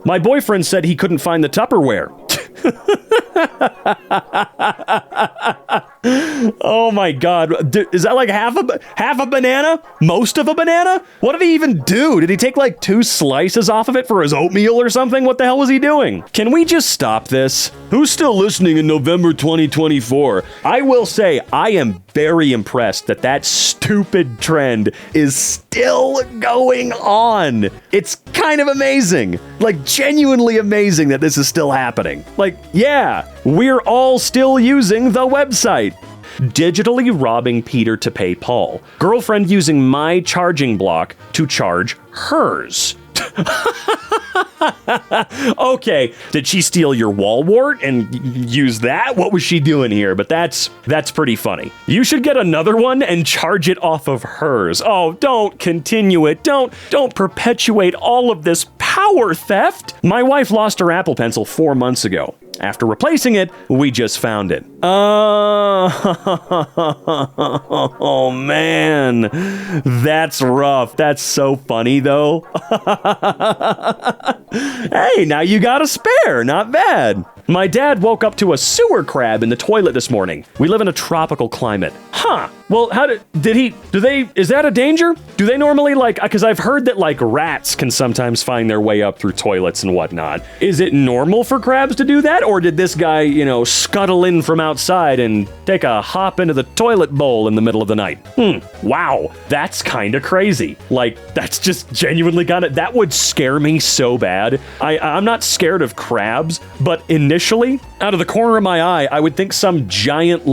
My boyfriend said he couldn't find the Tupperware. Oh my God. Is that like half a banana? Most of a banana? What did he even do? Did he take like 2 slices off of it for his oatmeal or something? What the hell was he doing? Can we just stop this? Who's still listening in November 2024? I will say I am very impressed that stupid trend is still going on. It's kind of amazing. Like genuinely amazing that this is still happening. Like, yeah, we're all still using the website. Digitally robbing Peter to pay Paul. Girlfriend using my charging block to charge hers. Okay, did she steal your wall wart and use that? What was she doing here? But that's pretty funny. You should get another one and charge it off of hers. Oh, don't continue it. Don't perpetuate all of this power theft. My wife lost her Apple Pencil 4 months ago. After replacing it, we just found it. Oh, man. That's rough. That's so funny, though. Hey, now you got a spare. Not bad. My dad woke up to a sewer crab in the toilet this morning. We live in a tropical climate. Huh. Well, is that a danger? Do they normally because I've heard that rats can sometimes find their way up through toilets and whatnot. Is it normal for crabs to do that? Or did this guy, scuttle in from outside and take a hop into the toilet bowl in the middle of the night? Wow. That's kind of crazy. That's just genuinely that would scare me so bad. I'm not scared of crabs, but initially, out of the corner of my eye, I would think some giant,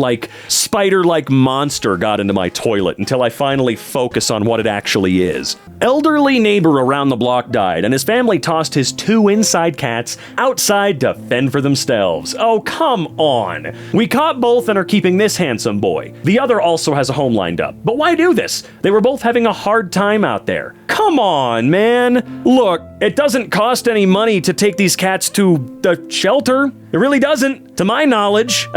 spider-like monster got into my toilet until I finally focus on what it actually is. Elderly neighbor around the block died, and his family tossed his 2 inside cats outside to fend for themselves. Oh, come on. We caught both and are keeping this handsome boy. The other also has a home lined up. But why do this? They were both having a hard time out there. Come on, man. Look, it doesn't cost any money to take these cats to the shelter. It really doesn't, to my knowledge.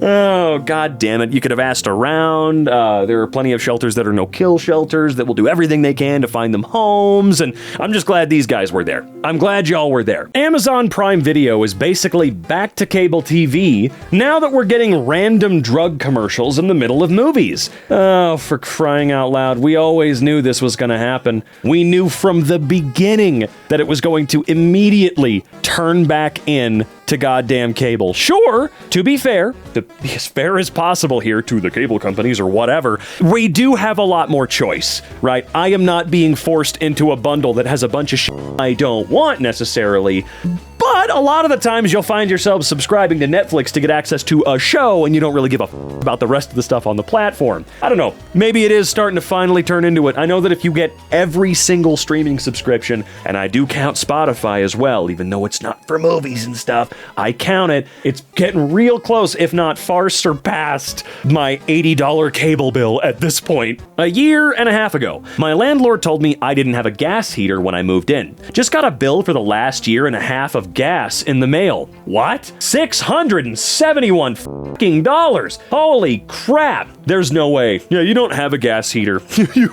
Oh, God damn it. You could have asked around. There are plenty of shelters that are no-kill shelters that will do everything they can to find them homes, and I'm just glad these guys were there. I'm glad y'all were there. Amazon Prime Video is basically back to cable TV now that we're getting random drug commercials in the middle of movies. Oh, for crying out loud. We always knew this was going to happen. We knew from the beginning that it was going to immediately turn back in to goddamn cable. Sure, to be fair, to be as fair as possible here to the cable companies or whatever, we do have a lot more choice, right? I am not being forced into a bundle that has a bunch of shit I don't want necessarily. But a lot of the times you'll find yourself subscribing to Netflix to get access to a show and you don't really give a about the rest of the stuff on the platform. I don't know. Maybe it is starting to finally turn into it. I know that if you get every single streaming subscription, and I do count Spotify as well, even though it's not for movies and stuff, I count it. It's getting real close, if not far surpassed my $80 cable bill at this point. A year and a half ago, my landlord told me I didn't have a gas heater when I moved in. Just got a bill for the last year and a half of gas in the mail. What? $671 fucking dollars. Holy crap. There's no way. Yeah, you don't have a gas heater. You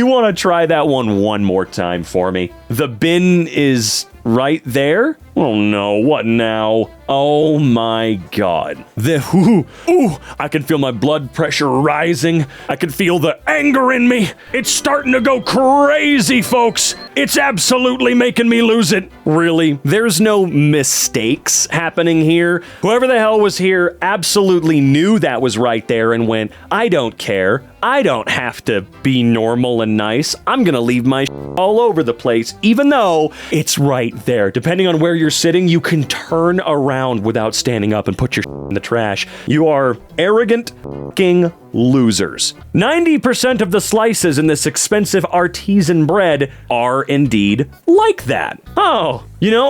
want to try that one more time for me? The bin is right there? Oh no, what now? Oh my God. I can feel my blood pressure rising. I can feel the anger in me. It's starting to go crazy, folks. It's absolutely making me lose it. Really? There's no mistakes happening here. Whoever the hell was here absolutely knew that was right there and went, I don't care. I don't have to be normal and nice. I'm gonna leave my all over the place, even though it's right there. Depending on where you're sitting, you can turn around without standing up and put your in the trash. You are arrogant f***ing losers. 90% of the slices in this expensive artisan bread are indeed like that. Oh,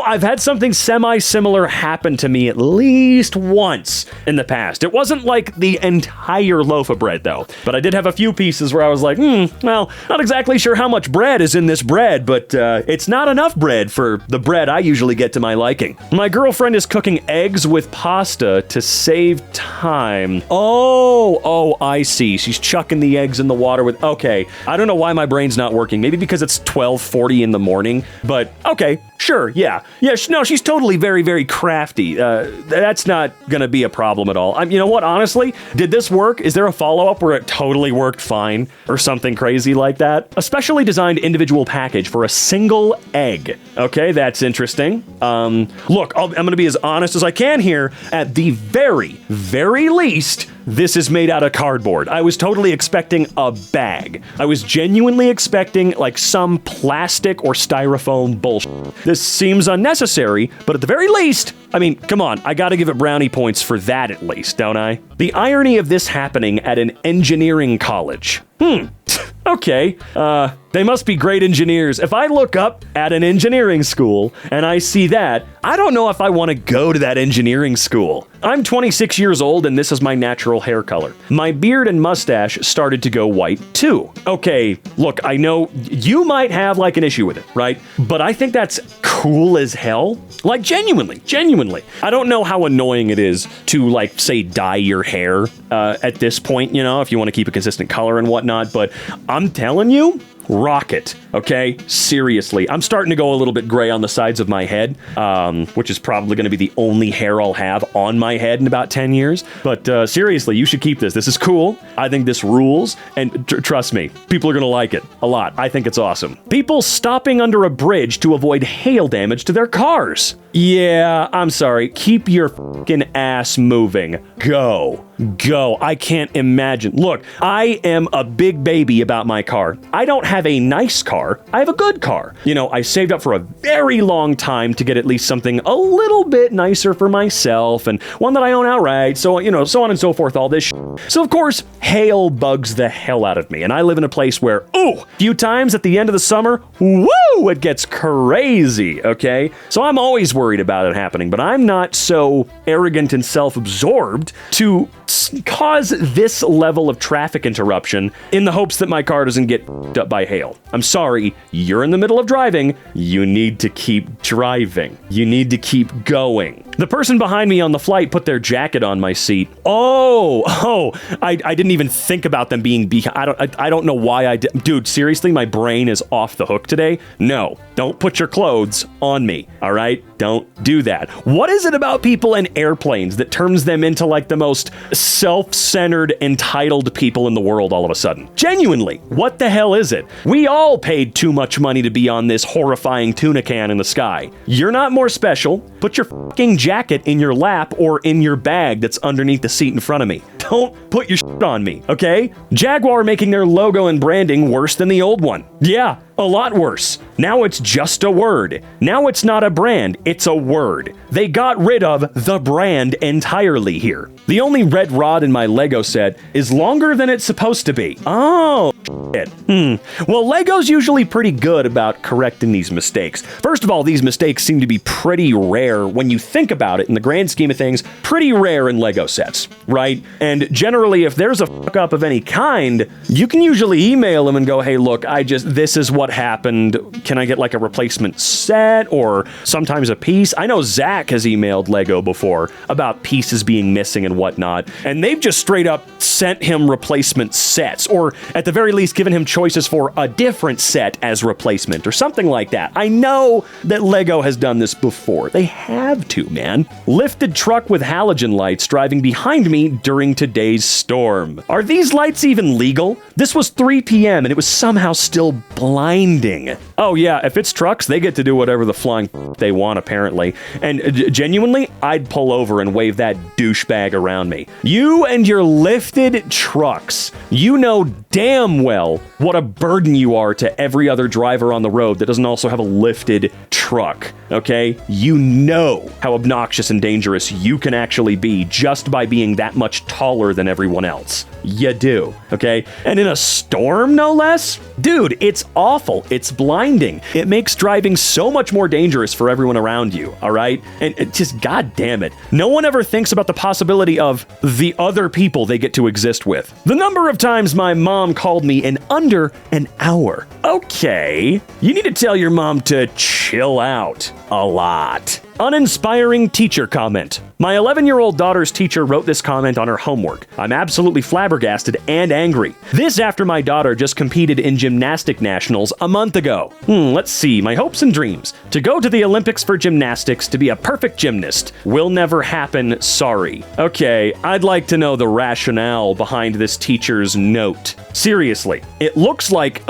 I've had something semi-similar happen to me at least once in the past. It wasn't like the entire loaf of bread, though. But I did have a few pieces where I was like, well, not exactly sure how much bread is in this bread, but it's not enough bread for the bread I usually get to my liking. My girlfriend is cooking eggs with pasta to save time. Oh, I see. She's chucking the eggs in the water with... Okay, I don't know why my brain's not working. Maybe because it's 12:40 in the morning, but okay, sure, yeah. Yeah, no, she's totally very, very crafty. That's not gonna be a problem at all. You know what, honestly? Did this work? Is there a follow-up where it totally worked fine? Or something crazy like that? A specially designed individual package for a single egg. Okay, that's interesting. Look, I'm gonna be as honest as I can here. At the very, very least, this is made out of cardboard. I was totally expecting a bag. I was genuinely expecting like some plastic or styrofoam bullshit. This seems unnecessary, but at the very least, I mean, come on, I gotta give it brownie points for that at least, don't I? The irony of this happening at an engineering college. Okay, they must be great engineers. If I look up at an engineering school and I see that, I don't know if I want to go to that engineering school. I'm 26 years old and this is my natural hair color. My beard and mustache started to go white too. Okay, look, I know you might have like an issue with it, right? But I think that's cool as hell. Like genuinely. I don't know how annoying it is to like say dye your hair at this point, you know, if you want to keep a consistent color and whatnot, but I'm telling you, rock it, okay? Seriously. I'm starting to go a little bit gray on the sides of my head, which is probably going to be the only hair I'll have on my head in about 10 years. But seriously, you should keep this. This is cool. I think this rules. And trust me, people are going to like it a lot. I think it's awesome. People stopping under a bridge to avoid hail damage to their cars. Yeah, I'm sorry. Keep your fucking ass moving. Go. I can't imagine. Look, I am a big baby about my car. I don't have a nice car. I have a good car. You know, I saved up for a very long time to get at least something a little bit nicer for myself and one that I own outright. So, you know, so on and so forth, all this shit. So, of course, hail bugs the hell out of me. And I live in a place where, a few times at the end of the summer, woo, it gets crazy, okay? So I'm always worried about it happening, but I'm not so arrogant and self-absorbed to cause this level of traffic interruption in the hopes that my car doesn't get f***ed up by hail. I'm sorry, you're in the middle of driving. You need to keep driving. You need to keep going. The person behind me on the flight put their jacket on my seat. I didn't even think about them being behind. I don't know why I did. Dude, seriously, my brain is off the hook today. No, don't put your clothes on me, all right? Don't do that. What is it about people in airplanes that turns them into like the most self-centered, entitled people in the world all of a sudden? Genuinely, what the hell is it? We all paid too much money to be on this horrifying tuna can in the sky. You're not more special. Put your fucking jacket in your lap or in your bag that's underneath the seat in front of me. Don't put your shit on me, okay? Jaguar making their logo and branding worse than the old one. Yeah, a lot worse. Now it's just a word. Now it's not a brand, it's a word. They got rid of the brand entirely here. The only red rod in my Lego set is longer than it's supposed to be. Oh, shit. Well, Lego's usually pretty good about correcting these mistakes. First of all, these mistakes seem to be pretty rare when you think about it in the grand scheme of things, pretty rare in Lego sets, right? And generally, if there's a fuck up of any kind, you can usually email them and go, hey, look, this is what happened. Can I get like a replacement set or sometimes a piece? I know Zach has emailed Lego before about pieces being missing and whatnot, and they've just straight up sent him replacement sets, or at the very least given him choices for a different set as replacement or something like that. I know that Lego has done this before. They have to, man. Lifted truck with halogen lights driving behind me during today's storm. Are these lights even legal? This was 3 p.m. and it was somehow still blinding. Oh yeah, if it's trucks, they get to do whatever the flying they want apparently. And genuinely, I'd pull over and wave that douchebag around me. You and your lifted trucks. You know damn well what a burden you are to every other driver on the road that doesn't also have a lifted truck, okay? You know how obnoxious and dangerous you can actually be just by being that much taller than everyone else. You do, okay? And in a storm, no less? Dude, it's awful. It's blinding. It makes driving so much more dangerous for everyone around you, all right? And it just, god damn it. No one ever thinks about the possibility of the other people they get to exist with. The number of times my mom called me in under an hour. Okay, you need to tell your mom to chill out a lot. Uninspiring teacher comment. My 11-year-old daughter's teacher wrote this comment on her homework. I'm absolutely flabbergasted and angry. This after my daughter just competed in gymnastic nationals a month ago. Let's see. My hopes and dreams. To go to the Olympics for gymnastics, to be a perfect gymnast. Will never happen, sorry. Okay, I'd like to know the rationale behind this teacher's note. Seriously. It looks like,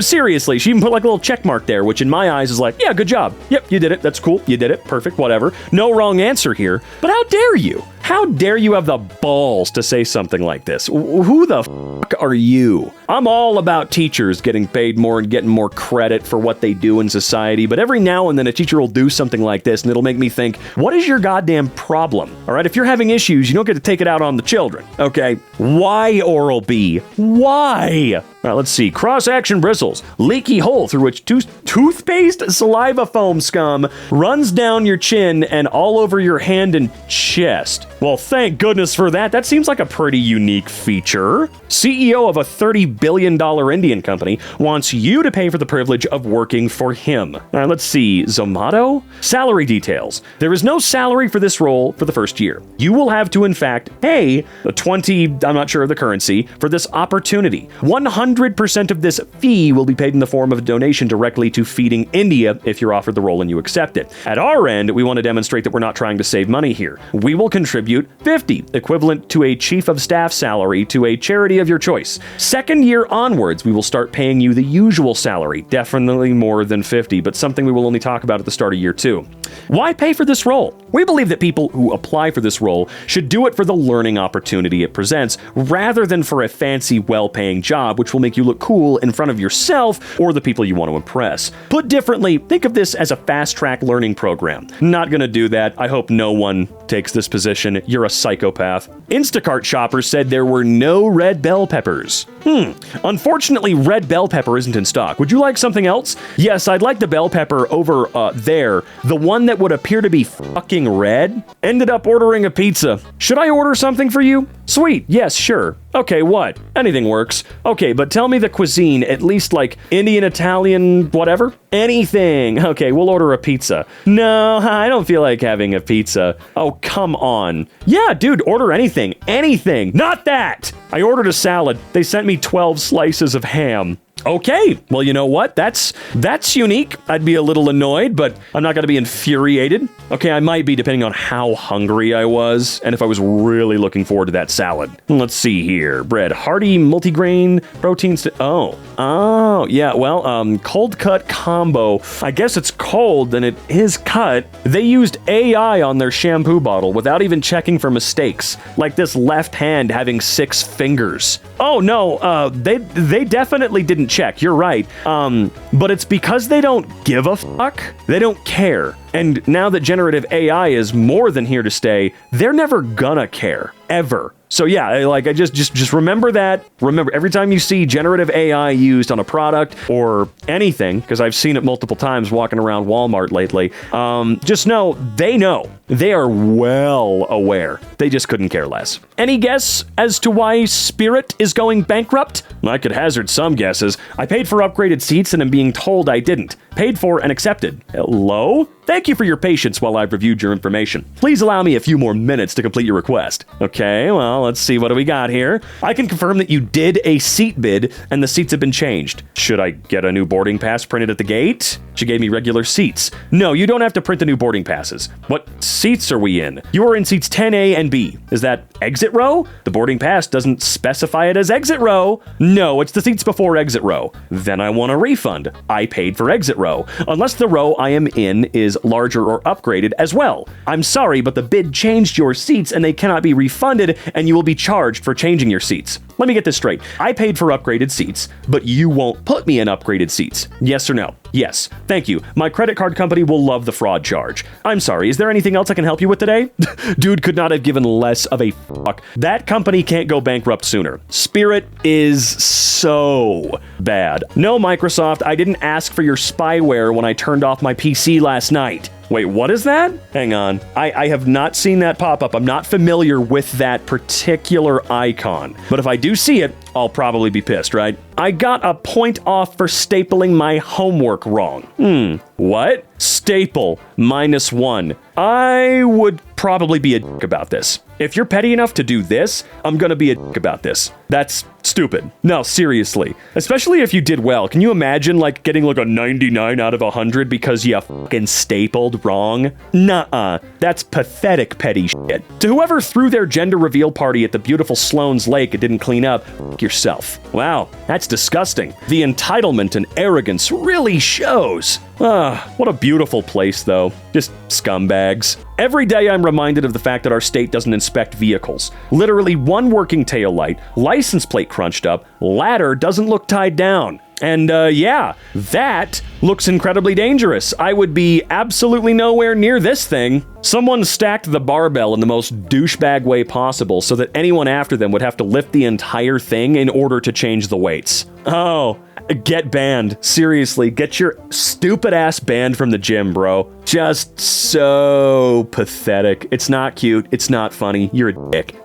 seriously, she even put like a little check mark there, which in my eyes is like, yeah, good job. Yep, you did it. That's cool. You did it. Perfect. Whatever. No wrong answer here. But how dare you? How dare you have the balls to say something like this? Who the fuck are you? I'm all about teachers getting paid more and getting more credit for what they do in society, but every now and then a teacher will do something like this and it'll make me think, what is your goddamn problem? All right, if you're having issues, you don't get to take it out on the children, okay? Why, Oral-B? Why? All right, let's see. Cross-action bristles. Leaky hole through which toothpaste saliva foam scum runs down your chin and all over your hand and chest. Well, thank goodness for that. That seems like a pretty unique feature. CEO of a $30 billion Indian company wants you to pay for the privilege of working for him. All right, let's see. Zomato? Salary details. There is no salary for this role for the first year. You will have to, in fact, pay the 20, I'm not sure of the currency, for this opportunity. 100% of this fee will be paid in the form of a donation directly to Feeding India if you're offered the role and you accept it. At our end, we want to demonstrate that we're not trying to save money here. We will contribute 50, equivalent to a chief of staff salary, to a charity of your choice. Second year onwards, we will start paying you the usual salary, definitely more than 50, but something we will only talk about at the start of year 2. Why pay for this role? We believe that people who apply for this role should do it for the learning opportunity it presents, rather than for a fancy, well-paying job, which will make you look cool in front of yourself or the people you want to impress. Put differently, think of this as a fast-track learning program. Not gonna do that. I hope no one takes this position. You're a psychopath. Instacart shoppers said there were no red bell peppers. Unfortunately, red bell pepper isn't in stock. Would you like something else? Yes, I'd like the bell pepper over there. The one that would appear to be fucking red. Ended up ordering a pizza. Should I order something for you? Sweet. Yes, sure. Okay, what? Anything works. Okay, but tell me the cuisine, at least like Indian, Italian, whatever? Anything. Okay, we'll order a pizza. No, I don't feel like having a pizza. Oh, come on. Yeah, dude, order anything. Anything. Not that! I ordered a salad. They sent me 12 slices of ham. Okay, well, you know what? That's unique. I'd be a little annoyed, but I'm not going to be infuriated. Okay, I might be, depending on how hungry I was and if I was really looking forward to that salad. Let's see here. Bread, hearty, multigrain, proteins. Oh, yeah, well, cold cut combo. I guess it's cold and it is cut. They used AI on their shampoo bottle without even checking for mistakes, like this left hand having 6 fingers. Oh, no, they definitely didn't check. You're right. But it's because they don't give a fuck. They don't care. And now that generative AI is more than here to stay, they're never gonna care. Ever. So yeah, like I just remember that. Remember, every time you see generative AI used on a product or anything, because I've seen it multiple times walking around Walmart lately, just know. They are well aware. They just couldn't care less. Any guess as to why Spirit is going bankrupt? I could hazard some guesses. I paid for upgraded seats and am being told I didn't. Paid for and accepted. Hello? Thank you for your patience while I've reviewed your information. Please allow me a few more minutes to complete your request. Okay, well, let's see, what do we got here? I can confirm that you did a seat bid and the seats have been changed. Should I get a new boarding pass printed at the gate? She gave me regular seats. No, you don't have to print the new boarding passes. What seats are we in? You are in seats 10A and B. Is that exit row? The boarding pass doesn't specify it as exit row. No, it's the seats before exit row. Then I want a refund. I paid for exit row. Unless the row I am in is larger or upgraded as well. I'm sorry, but the bid changed your seats and they cannot be refunded, and you will be charged for changing your seats. Let me get this straight. I paid for upgraded seats, but you won't put me in upgraded seats. Yes or no? Yes. Thank you. My credit card company will love the fraud charge. I'm sorry, is there anything else I can help you with today? Dude could not have given less of a fuck. That company can't go bankrupt sooner. Spirit is so bad. No, Microsoft, I didn't ask for your spyware when I turned off my PC last night. Wait, what is that? Hang on. I have not seen that pop up. I'm not familiar with that particular icon. But if I do see it, I'll probably be pissed, right? I got a point off for stapling my homework wrong. What? staple, -1. I would probably be a dick about this. If you're petty enough to do this, I'm gonna be a dick about this. That's stupid. No, seriously. Especially if you did well. Can you imagine, like, getting like a 99 out of 100 because you fucking stapled wrong? Nuh-uh. That's pathetic petty shit. To whoever threw their gender reveal party at the beautiful Sloan's Lake and didn't clean up, fuck yourself. Wow, that's disgusting. The entitlement and arrogance really shows. What a beautiful place, though. Just scumbags. Every day I'm reminded of the fact that our state doesn't inspect vehicles. Literally one working taillight, license plate crunched up, ladder doesn't look tied down. And yeah, that looks incredibly dangerous. I would be absolutely nowhere near this thing. Someone stacked the barbell in the most douchebag way possible so that anyone after them would have to lift the entire thing in order to change the weights. Oh, get banned. Seriously, get your stupid ass banned from the gym, bro. Just so pathetic. It's not cute. It's not funny. You're a dick.